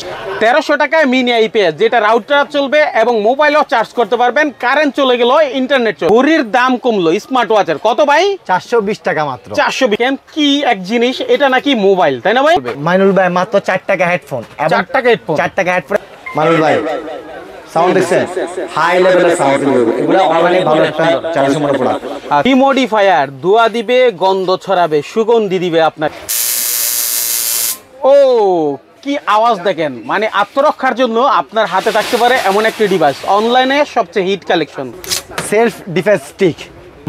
1300 টাকায় mini IPS, যেটা router চলবে এবং মোবাইলও চার্জ করতে পারবেন। কারেন্ট চলে গেল, ইন্টারনেট চলে। ঘড়ির দাম কমলো স্মার্ট ওয়াচের, কত ভাই? 420 টাকা মাত্র। 420। কি এক জিনিস, এটা নাকি মোবাইল, তাই না ভাই? মাইনুল ভাই মাত্র 4 টাকা হেডফোন। 4 টাকা হেডফোন। 4 টাকা হেডফোন। মাইনুল ভাই সাউন্ড দেখছেন, হাই লেভেলের সাউন্ড। এগুলো অনলাইনে ভালো একটা চার্জ মনে পড়া। ডিমোডিফায়ার ধোঁয়া দিবে, গন্ধ ছড়াবে, সুগন্ধি দিবে আপনার। ও কি আওয়াজ দেখেন, মানে আত্মরক্ষার জন্য আপনার হাতে থাকতে পারে এমন একটি ডিভাইস। অনলাইনে সবচেয়ে hit collection, self defence stick.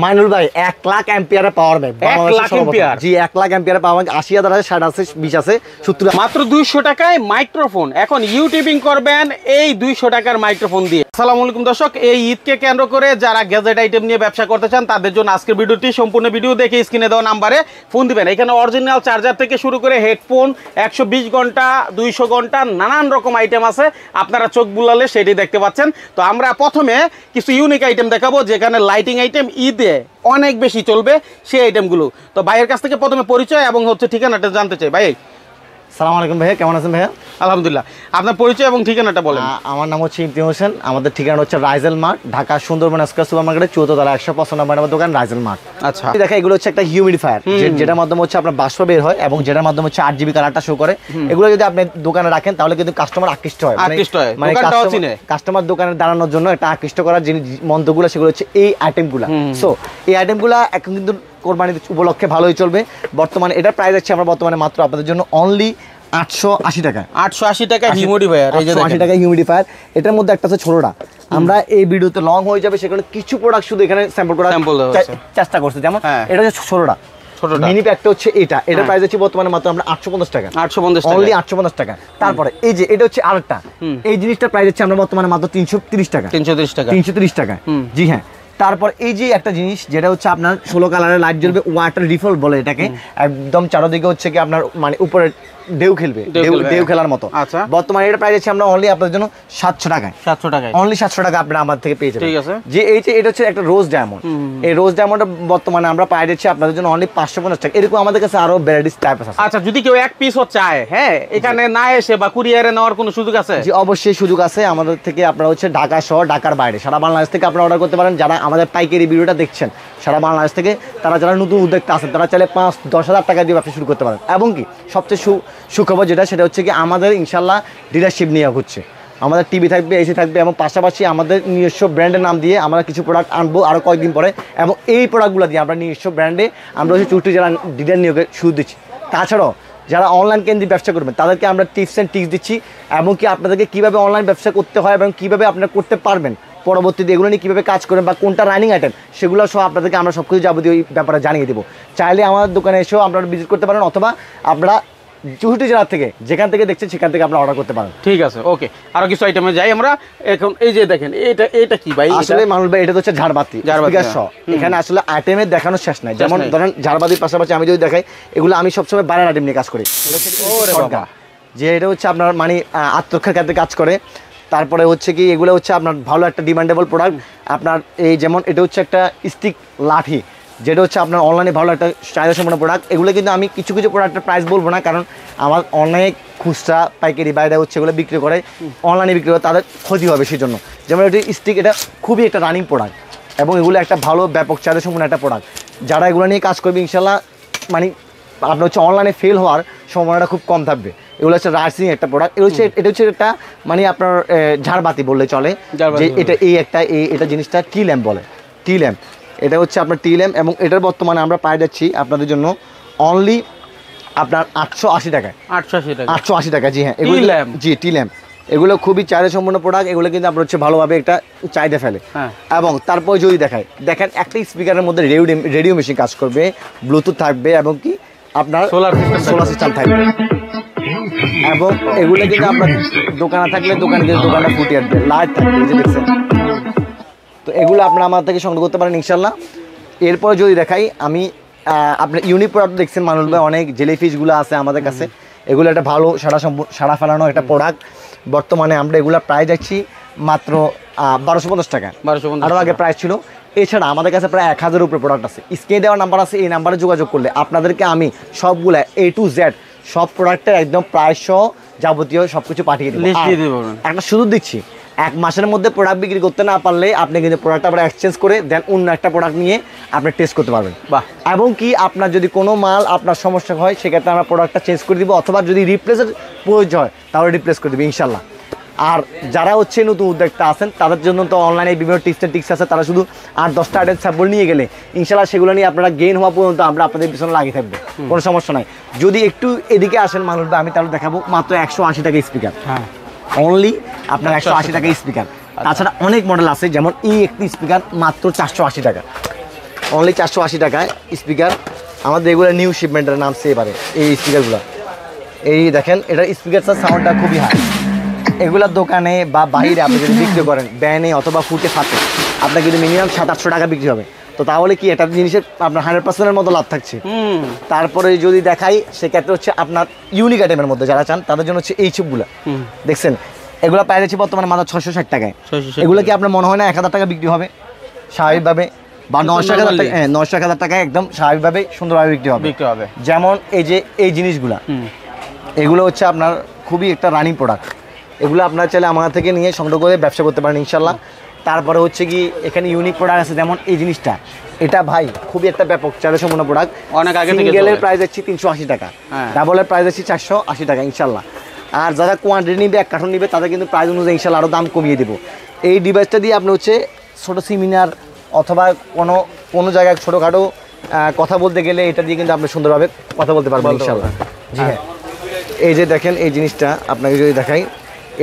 Mainul ভাই 1 লাখ অ্যাম্পিয়ারের পাওয়ার ব্যাংক। 1 লাখ অ্যাম্পিয়ার? জি 1 লাখ অ্যাম্পিয়ারের পাওয়ার ব্যাংক। 80,000 আছে, 60 আছে, 20 আছে, 70। মাত্র 200 টাকায় মাইক্রোফোন। এখন ইউটিউবিং করবেন এই 200 টাকার মাইক্রোফোন দিয়ে। আসসালামু আলাইকুম দর্শক, এই ঈদকে কেন্দ্র করে যারা গ্যাজেট আইটেম নিয়ে ব্যবসা করতে চান তাদের জন্য আজকের ভিডিওটি। সম্পূর্ণ ভিডিও দেখে স্ক্রিনে দেওয়া নাম্বারে ফোন দিবেন। এখানে অরিজিনাল চার্জার থেকে শুরু করে হেডফোন, 120 ঘন্টা, 200 ঘন্টা, নানান রকম আইটেম আছে। আপনারা চোখ বুলালে সেটি দেখতে পাচ্ছেন। তো আমরা প্রথমে কিছু ইউনিক আইটেম দেখাবো, যেখানে লাইটিং আইটেম ঈদে অনেক বেশি চলবে সেই আইটেমগুলো। তো ভাইয়ের কাছ থেকে প্রথমে পরিচয় এবং হচ্ছে ঠিকানাটা জানতে চাই। ভাই সালাম আলাইকুম ভাইয়া, কেমন আছেন ভাইয়া? আলহামদুলিল্লাহ। আপনার পরিচয় এবং ঠিকানাটা বলেন। আমার নাম হচ্ছে ইমতিয়াজ হোসেন। আমাদের ঠিকানা হচ্ছে Raizel Mart, Dhaka Sundarban square super মার্কেটের 14 তলা 155 নম্বর দোকান রাইজেল মার্ট। আচ্ছা, দেখা এগুলো হচ্ছে একটা হিউমিডিফায়ার, যেটার মাধ্যমে হচ্ছে আপনার বাষ্প বের হয় এবং যেটার মাধ্যমে হচ্ছে 8 জিবি কালারটা শো করে। এগুলো যদি আপনি দোকানে রাখেন তাহলে কিন্তু কাস্টমার আকৃষ্ট হয়, মানে কাস্টমার দোকানে দাঁড়ানোর জন্য একটা আকৃষ্ট করার যে মন্ত্রগুলো, সেগুলো হচ্ছে এই আইটেমগুলো। সো এই আইটেমগুলো এখন কিন্তু কোরবানি উপলক্ষে ভালোই চলবে। বর্তমানে এটার প্রাইস আছে আমরা বর্তমানে মাত্র আপনাদের জন্য অনলি 880 টাকা। 880 টাকা হিউমিডিফায়ার। এই যে 880 টাকা হিউমিডিফায়ার। এটার মধ্যে একটা আছে ছোটটা। আমরা এই ভিডিওতে লং হয়ে যাবে, সেখানে কিছু প্রোডাক্ট শুধু এখানে স্যাম্পল করার চেষ্টা করছি। যেমন এটা হচ্ছে ছোটটা, মিনি প্যাকটা হচ্ছে এটা। এটার প্রাইস আছে বর্তমানে মাত্র আমরা 850 টাকা। 850 টাকা, অনলি 850 টাকা। তারপরে এই যে এটা হচ্ছে আরেকটা, এই জিনিসটার প্রাইস হচ্ছে আমরা বর্তমানে মাত্র 330 টাকা। 330 টাকা, 330 টাকা। জি হ্যাঁ। তারপর এই যে একটা জিনিস, যেটা হচ্ছে আপনার 16 কালারের লাইট জ্বলবে, ওয়াটার রিফল বলে এটাকে। একদম চারদিকে হচ্ছে কি আপনার মানে উপরে ঢেউ খেলবে, ঢেউ খেলার মতো। আচ্ছা, বর্তমানে এটা প্রাইস আছে আমরা অনলি আপনাদের জন্য 700 টাকায়। 700 টাকায়, অনলি 700 টাকা আপনারা আমার থেকে পেয়ে যাবেন। ঠিক আছে। যে এই যে এটা হচ্ছে একটা রোজ ডায়মন্ড। এই রোজ ডায়মন্ড বর্তমানে আমরা পাই দিচ্ছি আপনাদের জন্য অনলি 550 টাকা। এরকম আমাদের কাছে আরো ভ্যারাইটিস টাইপ আছে। আচ্ছা, যদি কেউ এক পিসও চায়, হ্যাঁ, এখানে না এসে বা কুরিয়ারে নেওয়ার কোনো সুযোগ আছে? জি অবশ্যই সুযোগ আছে। আমাদের থেকে আপনারা হচ্ছে ঢাকা সহ ঢাকার বাইরে সারা বাংলাদেশ থেকে আপনারা অর্ডার করতে পারেন। যারা আমাদের পাইকারি ভিডিওটা দেখছেন সারা বাংলাদেশ থেকে, তারা যারা নতুন উদ্যোক্তা আছেন তারা চাইলে 5-10 হাজার টাকা দিয়ে ব্যবসা শুরু করতে পারেন। এবং কি সবচেয়ে সুখবর যেটা, সেটা হচ্ছে কি আমাদের ইনশাল্লাহ ডিলারশিপ নিয়োগ হচ্ছে। আমাদের টিভি থাকবে, এসি থাকবে, এবং পাশাপাশি আমাদের নিজস্ব ব্র্যান্ডের নাম দিয়ে আমরা কিছু প্রোডাক্ট আনবো আরও কয়েকদিন পরে। এবং এই প্রোডাক্টগুলো দিয়ে আমরা নিজস্ব ব্র্যান্ডে আমরা হচ্ছে চুক্তি যারা ডিলার নিয়োগের সুযোগ দিচ্ছি। তাছাড়াও যারা অনলাইন কেন্দ্রিক ব্যবসা করবেন তাদেরকে আমরা টিপস অ্যান্ড ট্রিক্স দিচ্ছি, এমনকি আপনাদেরকে কীভাবে অনলাইন ব্যবসা করতে হয় এবং কীভাবে আপনারা করতে পারবেন, পরবর্তীতে এগুলো নিয়ে কীভাবে কাজ করবেন বা কোনটা রানিং আইটেম, সেগুলো সহ আপনাদেরকে আমরা সব কিছু যাবতীয় এই ব্যাপারে জানিয়ে দেবো। চাইলে আমাদের দোকানে এসেও আপনারা ভিজিট করতে পারেন, অথবা আপনারা চৌষট্টি জেলা থেকে যেখান থেকে দেখছেন সেখান থেকে আপনারা অর্ডার করতে পারেন। ঠিক আছে, ওকে। আরো কিছু আইটেমে যাই আমরা এখন। এই যে দেখেন, এটা কি ভাই? আসলে মানুল ভাই এটা হচ্ছে ঝাড়বাতি সহ। এখানে আসলে আইটেমের দেখানোর শেষ নাই। যেমন ধরেন ঝাড়বাতির পাশাপাশি আমি যদি দেখাই, এগুলো আমি সবসময় বাইরের আইটেম নিয়ে কাজ করি। যে এটা হচ্ছে আপনার মানে আত্মরক্ষার ক্ষেত্রে কাজ করে। তারপরে হচ্ছে কি এগুলো হচ্ছে আপনার ভালো একটা ডিমান্ডেবল প্রোডাক্ট। আপনার এই যেমন এটা হচ্ছে একটা স্টিক লাঠি, যেটা হচ্ছে আপনার অনলাইনে ভালো একটা চাহিদাসম্পন্ন প্রোডাক্ট। এগুলো কিন্তু আমি কিছু কিছু প্রোডাক্টের প্রাইস বলবো না, কারণ আমার অনেক খুচরা পাইকারি বাইরে হচ্ছে এগুলো বিক্রি করে, অনলাইনে বিক্রি করে, তাদের ক্ষতি হবে সেই জন্য। যেমন এটি স্টিক, এটা খুবই একটা রানিং প্রোডাক্ট এবং এগুলো একটা ভালো ব্যাপক চাহিদাসম্পন্ন একটা প্রোডাক্ট। যারা এগুলো নিয়ে কাজ করবে ইনশাল্লাহ মানে আপনার হচ্ছে অনলাইনে ফেল হওয়ার সম্ভাবনাটা খুব কম থাকবে। এগুলো হচ্ছে রাইসিং একটা প্রোডাক্ট। এটা হচ্ছে একটা মানে আপনার ঝাড়বাতি বললে চলে। যে এটা এটা জিনিসটা টি ল্যাম্প বলে, টি ল্যাম্প। এটা হচ্ছে আপনার টি ল্যাম্প এবং এটার বর্তমানে আমরা পাই যাচ্ছি আপনাদের জন্য অনলি আপনার 880 টাকায়। 880 টাকা। জি হ্যাঁ, এগুলো জি টি ল্যাম্প। এগুলো খুবই চাহিদা সম্পন্ন প্রোডাক্ট। এগুলো কিন্তু আপনার হচ্ছে ভালোভাবে একটা চাহিদা ফেলে। এবং তারপর যদি দেখেন একটা স্পিকারের মধ্যে রেডিও মেশিন কাজ করবে, ব্লুটুথ থাকবে এবং কি আপনার সোলার সিস্টেম থাকবে। এবং এগুলো কিন্তু আপনার দোকানে থাকলে দোকানে ফুটিয়ে আসবে, লাইট থাকবে, এই যে দেখছেন। তো এগুলো আপনারা আমার থেকে সংগ্রহ করতে পারেন ইনশাল্লাহ। এরপর যদি দেখাই আমি আপনার ইউনিক প্রোডাক্ট দেখছেন মানুষ ভাই, অনেক জেলিফিশগুলো আছে আমাদের কাছে। এগুলো একটা ভালো সাড়া ফেলানো একটা প্রোডাক্ট। বর্তমানে আমরা এগুলো প্রাইস যাচ্ছি মাত্র 1250 টাকা। আরও আগে প্রাইস ছিল। এছাড়া আমাদের কাছে প্রায় 1000-এর উপরে প্রোডাক্ট আছে। স্ক্রিনে দেওয়ার নাম্বার আছে, এই নাম্বারে যোগাযোগ করলে আপনাদেরকে আমি সবগুলো A to Z সব প্রোডাক্টের একদম প্রাইস সহ যাবতীয় সবকিছু পাঠিয়ে দেবো। লিস্ট দিয়ে দেবো। একটা সুযোগ দিচ্ছি, 1 মাসের মধ্যে প্রোডাক্ট বিক্রি করতে না পারলে আপনি কিন্তু প্রোডাক্ট আবার এক্সচেঞ্জ করে দেন অন্য একটা প্রোডাক্ট নিয়ে আপনি টেস্ট করতে পারবেন। বাহ। এবং কি আপনার যদি কোনো মাল আপনার সমস্যা হয় সেক্ষেত্রে আমরা প্রোডাক্টটা চেঞ্জ করে দিব, অথবা যদি রিপ্লেসের প্রয়োজন হয় তাহলে রিপ্লেস করে দেবো ইনশাল্লাহ। আর যারা হচ্ছে নতুন উদ্যোক্তা আছেন তাদের জন্য তো অনলাইনে বিভিন্ন টিপস আছে, তারা শুধু 8-10টা আইটেম স্যাম্পল নিয়ে গেলে ইনশাল্লাহ সেগুলো নিয়ে আপনারা গেইন হওয়া পর্যন্ত আমরা আপনাদের পিছনে লাগিয়ে থাকবো, কোনো সমস্যা নাই। যদি একটু এদিকে আসেন মানুষ, আমি তাহলে দেখাবো মাত্র 180 টাকা স্পিকার। হ্যাঁ, অনলি আপনার 180 টাকা স্পিকার। তাছাড়া অনেক মডেল আছে, যেমন এই একটি স্পিকার মাত্র 480 টাকা, অনলি 480 টাকায় স্পিকার। আমাদের এগুলো নিউ শিপমেন্টের নামছে এবারে এই স্পিকারগুলো। এই দেখেন, এটার স্পিকারটা সাউন্ডটা খুবই হাই। এগুলোর দোকানে বা বাইরে আপনি যদি বিক্রি করেন ব্যানে অথবা ফুটে ফাটে, আপনার কিন্তু মিনিমাম 700-800 টাকা বিক্রি হবে। তো তাহলে কি এটা জিনিসের আপনার 100%-এর মতো লাভ থাকছে। তারপরে যদি দেখাই সেক্ষেত্রে হচ্ছে আপনার ইউনিক আইটেমের মধ্যে যারা চান তাদের জন্য হচ্ছে এই চিপগুলো দেখছেন, এগুলো পাই যাচ্ছে বর্তমানে মাত্র 660 টাকায়। এগুলো কি আপনার মনে হয় না 1000 টাকা বিক্রি হবে স্বাভাবিকভাবে, বা 900-1000 টাকা? হ্যাঁ, 900-1000 টাকায় একদম স্বাভাবিকভাবে সুন্দরভাবে বিক্রি হবে। যেমন এই যে এই জিনিসগুলা, এগুলো হচ্ছে আপনার খুবই একটা রানিং প্রোডাক্ট। এগুলো আপনারা চাইলে আমার থেকে নিয়ে সংগ্রহ করে ব্যবসা করতে পারেন ইনশাল্লাহ। তারপরে হচ্ছে কি এখানে ইউনিক প্রোডাক্ট আছে, যেমন এই জিনিসটা, এটা ভাই খুবই একটা ব্যাপক চ্যালেঞ্জ সম্পূর্ণ প্রোডাক্ট। অনেক আগে থেকে সিঙ্গেলের প্রাইস হচ্ছে 380 টাকা, ডাবলের প্রাইস হচ্ছে 480 টাকা ইনশাল্লাহ। আর যারা কোয়ান্টিটি নিবে, 1 কার্টন নিবে, তাদের কিন্তু প্রাইস অনুযায়ী ইনশাল্লাহ আরও দাম কমিয়ে দেবো। এই ডিভাইসটা দিয়ে আপনি হচ্ছে ছোটো সেমিনার অথবা কোনো জায়গায় ছোটোখাটো কথা বলতে গেলে এটা দিয়ে কিন্তু আপনি সুন্দরভাবে কথা বলতে পারবেন ইনশাল্লাহ। জি হ্যাঁ, এই যে দেখেন এই জিনিসটা আপনাকে যদি দেখাই,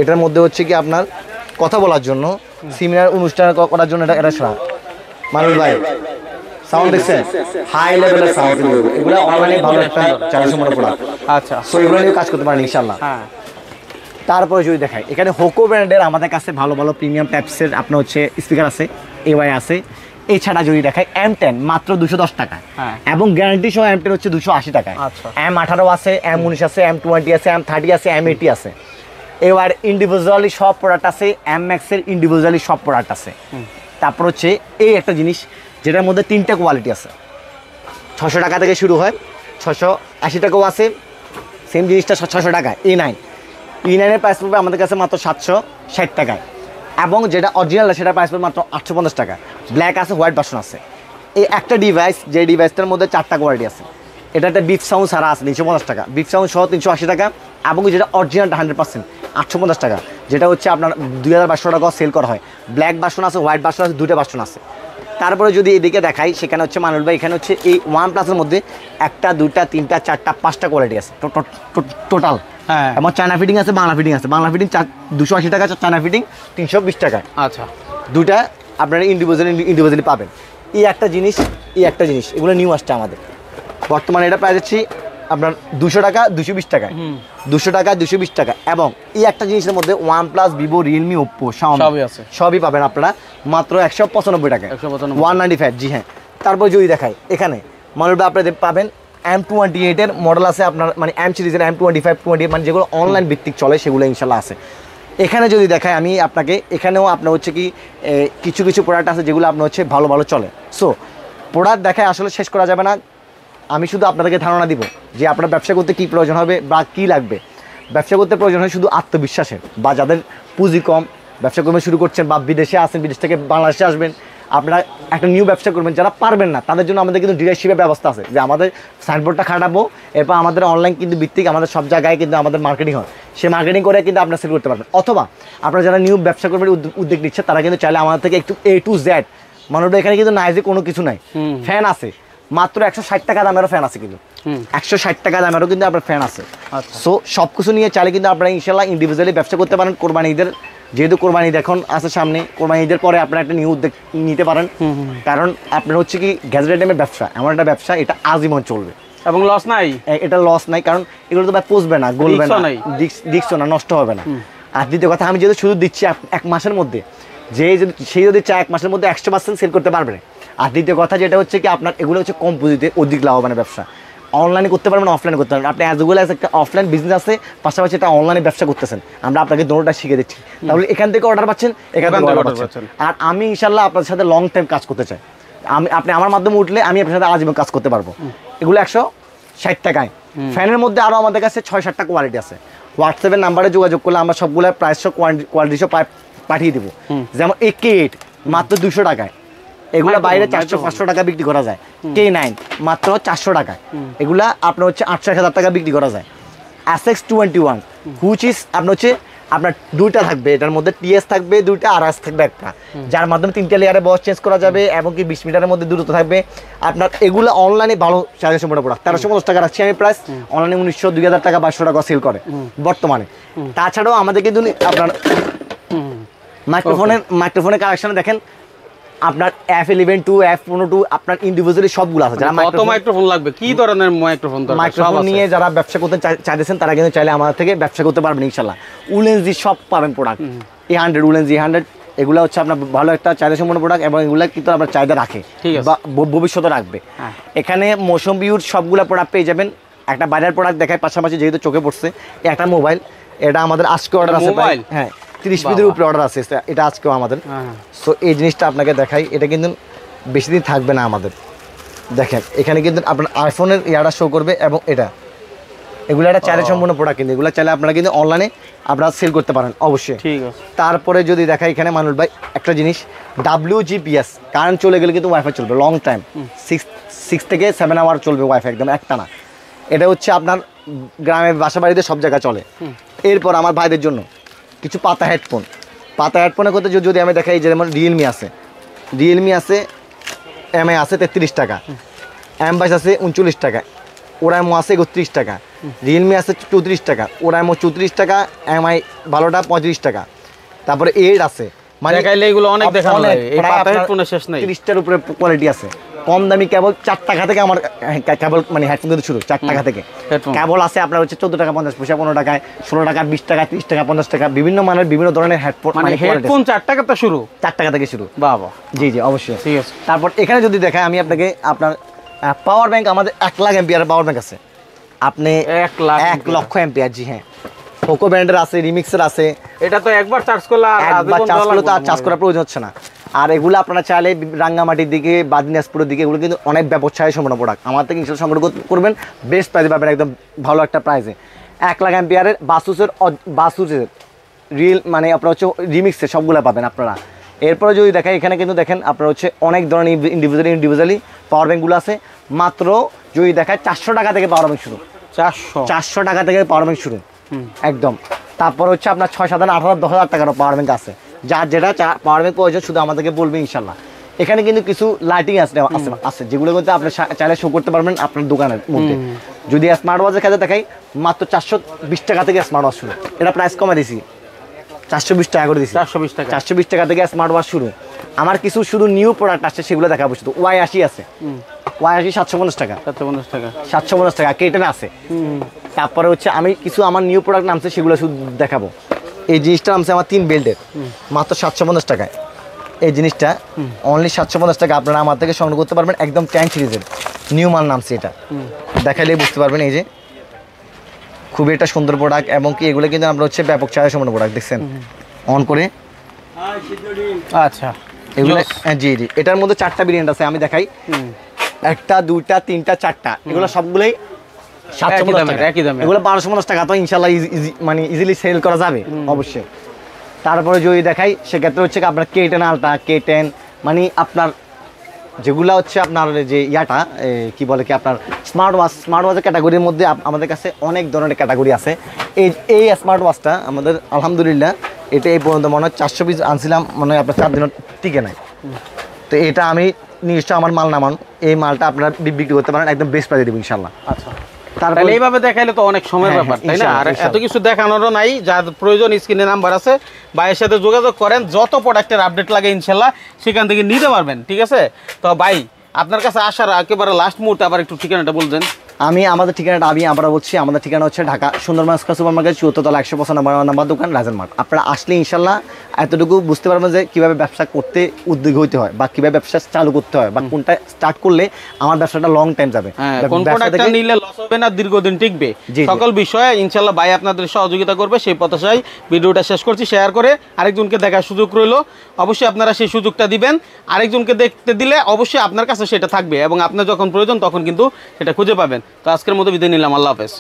এটার মধ্যে হচ্ছে কি আপনার কথা বলার জন্য, সেমিনার অনুষ্ঠান করার জন্য এটা সারা মানুষ ভাই সাউন্ড দেখছেন, হাই লেভেলের সাউন্ড। এগুলো অনলাইনে ভালো একটা চ্যালেঞ্জ মনে পড়া। আচ্ছা, সো এগুলো নিয়ে কাজ করতে পারেন ইনশাল্লাহ। তারপরে যদি দেখাই, এখানে হোকো ব্র্যান্ডের আমাদের কাছে ভালো ভালো প্রিমিয়াম টাইপসের আপনার হচ্ছে স্পিকার আছে, এওয়াই আছে। এছাড়া যদি দেখাই M10 মাত্র 210 টাকা, এবং গ্যারান্টি সহ M10 হচ্ছে 280 টাকায়। M18 আছে, M19 আছে, M20 আছে, M30 আছে, M80 আছে। এবার ইন্ডিভিজুয়ালি সব প্রোডাক্ট আছে, M-Max এর ইন্ডিভিজুয়ালি সব প্রোডাক্ট আছে। তারপর হচ্ছে এই একটা জিনিস যেটার মধ্যে 3টা কোয়ালিটি আছে, 600 টাকা থেকে শুরু হয়, 680 টাকাও আছে, সেম জিনিসটা 600 টাকা। E9 এর প্রাইস পড়বে আমাদের কাছে মাত্র 760 টাকায়, এবং যেটা অরিজিনাল সেটা প্রাইস পড়বে মাত্র 850 টাকা। ব্ল্যাক আছে, হোয়াইট ভার্সন আছে। এই একটা ডিভাইস, যে ডিভাইসটার মধ্যে 4টা কোয়ালিটি আছে, এটা একটা বিপ সাউন্ড সারা আছে 350 টাকা, বিপ সাউন্ড সহ 380 টাকা, এবং যেটা অরিজিনালটা 100% 850 টাকা, যেটা হচ্ছে আপনার 2200 টাকা সেল করা হয়। ব্ল্যাক ভার্সন আছে, হোয়াইট ভার্সন আছে, 2টা ভার্সন আছে। তারপরে যদি এদিকে দেখাই, সেখানে হচ্ছে মানুষ ভাই, এখানে হচ্ছে এই OnePlus-এর মধ্যে 1টা 2টা 3টা 4টা 5টা কোয়ালিটি আছে টোটাল। এবং চায়না ফিটিং আছে, বাংলা ফিটিং আছে। বাংলা ফিটিং 280 টাকা, চায়না ফিটিং 320 টাকা। আচ্ছা, 2টা আপনারা ইন্ডিভিজুয়ালি পাবেন। এই একটা জিনিস এগুলো নিউ আসছে আমাদের বর্তমানে। এটা প্রাইস হচ্ছে আপনার 200 টাকা 220 টাকায়, 200 টাকা 220 টাকা। এবং এই একটা জিনিসের মধ্যে OnePlus, Vivo, Realme, Oppo, Xiaomi সবই পাবেন আপনারা মাত্র 195 টাকায়, 195। জি হ্যাঁ। তারপর যদি দেখাই, এখানে মডেলটা আপনাদের পাবেন M28 এর মডেল আছে আপনার, মানে M সিরিজের M25, 28, মানে যেগুলো অনলাইন ভিত্তিক চলে সেগুলো ইনশাল্লাহ আছে। এখানে যদি দেখাই আমি আপনাকে, এখানেও আপনার হচ্ছে কি কিছু প্রোডাক্ট আছে যেগুলো আপনার হচ্ছে ভালো চলে। সো প্রোডাক্ট দেখায় আসলে শেষ করা যাবে না। আমি শুধু আপনাদেরকে ধারণা দিব যে আপনার ব্যবসা করতে কী প্রয়োজন হবে বা কী লাগবে। ব্যবসা করতে প্রয়োজন হয় শুধু আত্মবিশ্বাসের, বা যাদের পুঁজি কম, ব্যবসা করবে শুরু করছেন বা বিদেশে আসেন, বিদেশ থেকে বাংলাদেশে আসবেন, আপনারা একটা নিউ ব্যবসা করবেন, যারা পারবেন না তাদের জন্য আমাদের কিন্তু ডিলারশিপের ব্যবস্থা আছে, যে আমাদের সাইনবোর্ডটা খাটাবো, এরপর আমাদের অনলাইন কিন্তু ভিত্তিক আমাদের সব জায়গায় কিন্তু আমাদের মার্কেটিং হয়, সে মার্কেটিং করে কিন্তু আপনারা সেল করতে পারবেন। অথবা আপনারা যারা নিউ ব্যবসা করবেন উদ্যোগ নিচ্ছে, তারা কিন্তু চাইলে আমাদের থেকে একটু A to Z, মানুষটা এখানে কিন্তু নাই যে কোনো কিছু নাই, ফ্যান আছে মাত্র 160 টাকা দামেরও ফ্যান আছে, কিন্তু 160 টাকা দামেরও কিন্তু আপনার ফ্যান আছে। সো সব কিছু নিয়ে চাইলে কিন্তু আপনারা ইনশাল্লাহ ইন্ডিভিজুয়ালি ব্যবসা করতে পারেন। কোরবানি ঈদের, যেহেতু কোরবানি ঈদ এখন আছে সামনে, কোরবানি ঈদের পরে আপনারা একটা নিউ উদ্যোগ নিতে পারেন। কারণ আপনার হচ্ছে কি গ্যাজেট আইটেমের ব্যবসা এমন একটা ব্যবসা, এটা আজীবন চলবে এবং লস নাই, এটা লস নাই। কারণ এগুলো তো ভাই পচবে না, গলবে না, দিচ্ছ না, নষ্ট হবে না। আর দ্বিতীয় কথা, আমি যেহেতু শুধু দিচ্ছি 1 মাসের মধ্যে, সেই যদি চায় 1 মাসের মধ্যে 100% সেল করতে পারবে। আর দ্বিতীয় কথা যেটা হচ্ছে কি, আপনার এগুলো হচ্ছে কম পুঁজিতে অধিক লাভবান ব্যবসা। অনলাইনে করতে পারবেন, অফলাইনে করতে পারবেন। আপনি অ্যাজ ওয়েল অ্যাজ একটা অফলাইন বিজনেস আছে, পাশাপাশি একটা অনলাইনে ব্যবসা করতেছেন, আমরা আপনাকে দুটোটা শিখে দিচ্ছি। তাহলে এখান থেকে অর্ডার পাচ্ছেন, এখান থেকে অর্ডার পাচ্ছেন। আর আমি ইনশাল্লাহ আপনাদের সাথে লং টাইম কাজ করতে চাই। আপনি আমার মাধ্যমে উঠলে আমি আপনার সাথে আজীবন কাজ করতে পারবো। এগুলো 160 টাকায়। ফ্যানের মধ্যে আরও আমাদের কাছে 6-7টা কোয়ালিটি আছে। হোয়াটসঅ্যাপের নাম্বারে যোগাযোগ করলে আমরা সবগুলো প্রাইস কোয়ালিটি সব পাঠিয়ে দিব। যেমন এই K8 মাত্র 200 টাকায়, এগুলা বাইরে 400-500 টাকা বিক্রি করা যায়। K9 মাত্র 400 টাকায়, এগুলা আপনার হচ্ছে 800-1000 টাকা বিক্রি করা যায়। SX21 হুইচ ইজ আপনার হচ্ছে আপনার দুইটা থাকবে, এটার মধ্যে TS থাকবে দুইটা, RS থাকবে একটা, যার মাধ্যমে 3টা লেয়ারে বয়স চেঞ্জ করা যাবে এবং কি 20 মিটারের মধ্যে দূরত্ব থাকবে। আপনার এগুলো অনলাইনে ভালো চার্জের সম্পূর্ণ প্রোডাক্ট, 1350 টাকা রাখছি আমি প্রাইস, অনলাইনে 1900, 2000 টাকা, 2200 টাকা সেল করে বর্তমানে। তাছাড়াও আমাদের কিন্তু আপনার মাইক্রোফোনের কালেকশনে দেখেন আপনার F11-2, F15-2 আপনার ইন্ডিভিজুয়ালি সবগুলো আছে। যারা কত মাইক্রোফোন লাগবে, কি ধরনের মাইক্রোফোন দরকার, মাইক্রোফোন নিয়ে যারা ব্যবসা করতে চাইছেন তারা কিন্তু চাইলে আমাদের থেকে ব্যবসা করতে পারবেন ইনশাআল্লাহ। উলেন্সি সব পাবেন প্রোডাক্ট, E100 উলেন্সি E100 এগুলো হচ্ছে আপনার ভালো একটা চাহিদা সম্পন্ন প্রোডাক্ট এবং এগুলো কিন্তু আপনার চাহিদা রাখে বা ভবিষ্যতে রাখবে। এখানে মোশন ভিউর সবগুলো প্রোডাক্ট পেয়ে যাবেন। একটা বাইরের প্রোডাক্ট দেখায় পাশাপাশি, যেহেতু চোখে পড়ছে একটা মোবাইল, এটা আমাদের আজকে অর্ডার আছে, হ্যাঁ 30 পিসের উপরে অর্ডার আছে, এটা আজকেও আমাদের। সো এই জিনিসটা আপনাকে দেখাই, এটা কিন্তু বেশি দিন থাকবে না আমাদের। দেখেন এখানে কিন্তু আপনার আইফোনের ইয়াটা শো করবে এবং এগুলো একটা চাইলে সম্পূর্ণ প্রোডাক্ট, কিন্তু এগুলো চাইলে আপনারা কিন্তু অনলাইনে আপনারা সেল করতে পারেন অবশ্যই। ঠিক আছে। তারপরে যদি দেখাই এখানে মানুষ ভাই একটা জিনিস, WGPS, কারেন্ট চলে গেলে কিন্তু ওয়াইফাই চলবে লং টাইম, 6 থেকে 7 আওয়ার চলবে ওয়াইফাই একদম একটানা। এটা হচ্ছে আপনার গ্রামে বাসা বাড়িতে সব জায়গায় চলে। এরপর আমার ভাইদের জন্য কিছু পাতা হেডফোনের কথা যদি আমি দেখাই, যেমন রিয়েলমি আছে, MI আছে 33 টাকা, M22 আছে 39 টাকা, ওরাইমো আছে 31 টাকা, রিয়েলমি আছে 34 টাকা, ওরাইমো 34 টাকা, MI ভালোটা 35 টাকা। তারপরে 8 আছে, মানে দেখাইলে এগুলো অনেক দেখানো যায়, এই পাতা হেডফোনের শেষ নাই, 30টার উপরে কোয়ালিটি আছে। কম দামি কেবল 4 টাকা থেকে আমার কেবল মানে হেডফোন কিন্তু শুরু 4 টাকা থেকে কেবল আছে। আপনার হচ্ছে 14 টাকা 50 পয়সা, 15 টাকায়, 16 টাকা, 20 টাকা, 30 টাকা, 50 টাকা, বিভিন্ন মানের বিভিন্ন ধরনের হেডফোন, মানে হেডফোন 4 টাকা থেকে শুরু, 4 টাকা থেকে শুরু। বাবা, জি অবশ্যই। ঠিক আছে। তারপর এখানে যদি দেখাই আমি আপনাকে, আপনার পাওয়ার ব্যাংক আমাদের 1 লাখ এম্পিয়ার পাওয়ার ব্যাংক আছে, আপনি 1 লক্ষ এম্পিয়ার। জি হ্যাঁ, পোকো ব্র্যান্ডের আছে, রিমিক্সের আছে। এটা তো একবার চার্জ করলে আর চার্জ করার প্রয়োজন হচ্ছে না। আর এগুলো আপনারা চাইলে রাঙ্গামাটির দিকে বা দিনাজপুরের দিকে এগুলো কিন্তু অনেক ব্যবসায়ী সম্পন্ন প্রোডাক্ট, আমার থেকে ইনশাল্লাহ সংগ্রহ করবেন, বেস্ট প্রাইসে পাবেন, একদম ভালো একটা প্রাইসে। 1 লাখ এম্পিয়ারের বাসুসের রিয়েল মানে আপনার হচ্ছে রিমিক্সের সবগুলো পাবেন আপনারা। এরপরে যদি দেখাই এখানে কিন্তু দেখেন আপনার হচ্ছে অনেক ধরনের ইন্ডিভিজুয়ালি পাওয়ার ব্যাঙ্কগুলো আছে। মাত্র যদি দেখায় 400 টাকা থেকে পাওয়ার ব্যাঙ্ক শুরু, 400 টাকা থেকে পাওয়ার ব্যাঙ্ক শুরু একদম। তারপর হচ্ছে আপনার 6, 7, 8, 10 হাজার টাকারও পাওয়ার ব্যাঙ্ক আছে। যার যেটা পাওয়ার ব্যাঙ্ক প্রয়োজন শুধু আমাদেরকে বলবে ইনশাল্লাহ। এখানে কিন্তু কিছু লাইটিং আছে যেগুলো কিন্তু আপনি চাইলে শো করতে পারবেন আপনার দোকানের মধ্যে। যদি স্মার্ট ওয়াচের ক্ষেত্রে দেখাই, মাত্র 420 টাকা থেকে স্মার্ট ওয়াচ শুরু, এটা প্রাইস কমে দিছি, 420 টাকা করে দিছি, 420 টাকা থেকে স্মার্ট ওয়াচ শুরু। আমার কিছু শুধু নিউ প্রোডাক্ট আসছে, সেগুলো দেখাবো শুধু। Y80 আছে, Y80 750 টাকা, 750 টাকা K10 আছে। তারপরে হচ্ছে আমি কিছু আমার নিউ প্রোডাক্ট নামছে, সেগুলো শুধু দেখাবো। এই জিনিসটা নামছে আমার 3 বেল্টের, মাত্র 750 টাকায়। এই জিনিসটা অনলি 750 টাকা আপনারা আমার থেকে সংগ্রহ করতে পারবেন, একদম 10 সিরিজের নিউ মাল নামছে। এটা দেখাইলেই বুঝতে পারবেন। এই যে খুবই একটা সুন্দর প্রোডাক্ট, এবং কি এগুলো কিন্তু আমরা হচ্ছে ব্যাপক চাহিদা সম্পন্ন প্রোডাক্ট, দেখছেন অন করে। আচ্ছা এগুলো জি এটার মধ্যে 4টা ভেরিয়েন্ট আছে, আমি দেখাই, 1টা 2টা 3টা 4টা, এগুলো সবগুলোই 750 টাকা, এগুলো 1250 টাকা। তো ইনশাল্লাহ মানে ইজিলি সেল করা যাবে অবশ্যই। তারপরে যদি দেখাই সেক্ষেত্রে হচ্ছে আপনার K10 আলট্রা, K10 মানে আপনার যেগুলো হচ্ছে আপনার যে ইয়াটা কি বলে কি আপনার স্মার্ট ওয়াচের ক্যাটাগরির মধ্যে আমাদের কাছে অনেক ধরনের ক্যাটাগরি আছে। এই স্মার্ট ওয়াচটা আমাদের আলহামদুলিল্লাহ এটা এই পর্যন্ত মনে হয় 400 পিস আনছিলাম, মনে হয় আপনার 4 দিনও টিকে নাই। তো এটা আমি নিশ্চয় আমার মাল নামান, এই মালটা আপনারা বিক্রি করতে পারেন, একদম বেস্ট প্রাইসে দেবো ইনশাল্লাহ। আচ্ছা, তাহলে এইভাবে দেখাইলে তো অনেক সময়ের ব্যাপার, তাই না? আর এত কিছু দেখানোরও নাই, যার প্রয়োজন স্ক্রিনে নাম্বার আছে, ভাইয়ের সাথে যোগাযোগ করেন, যত প্রোডাক্টের আপডেট লাগে ইনশাল্লাহ সেখান থেকে নিতে পারবেন। ঠিক আছে? তো ভাই আপনার কাছে আসার একেবারে লাস্ট মুহূর্তে আবার একটু ঠিকানাটা বলবেন। আমাদের ঠিকানাটা আমরা বলছি, আমাদের ঠিকানা হচ্ছে ঢাকা সুন্দরবন সুপার মার্কেট 74 তলা 195 নম্বর দোকান, রাজেন মার্ট। আপনারা আসলে ইনশাল্লাহ এতটুকু বুঝতে পারবেন যে কীভাবে ব্যবসা করতে উদ্যোগী হইতে হয়, বা কীভাবে ব্যবসা চালু করতে হয়, বা কোনটা স্টার্ট করলে আমার ব্যবসাটা লং টাইম যাবে, কোন প্রোডাক্টটা নিলে লস হবে না, দীর্ঘদিন টিকবে, সকল বিষয়ে ইনশাল্লাহ ভাই আপনাদের সহযোগিতা করবে। সেই প্রত্যাশায় ভিডিওটা শেষ করছি। শেয়ার করে আরেকজনকে দেখার সুযোগ রইল, অবশ্যই আপনারা সেই সুযোগটা দিবেন। আরেকজনকে দেখতে দিলে অবশ্যই আপনার কাছে সেটা থাকবে, এবং আপনার যখন প্রয়োজন তখন কিন্তু সেটা খুঁজে পাবেন। তো আজকের মতো বিদায় নিলাম, আল্লাহ হাফেজ।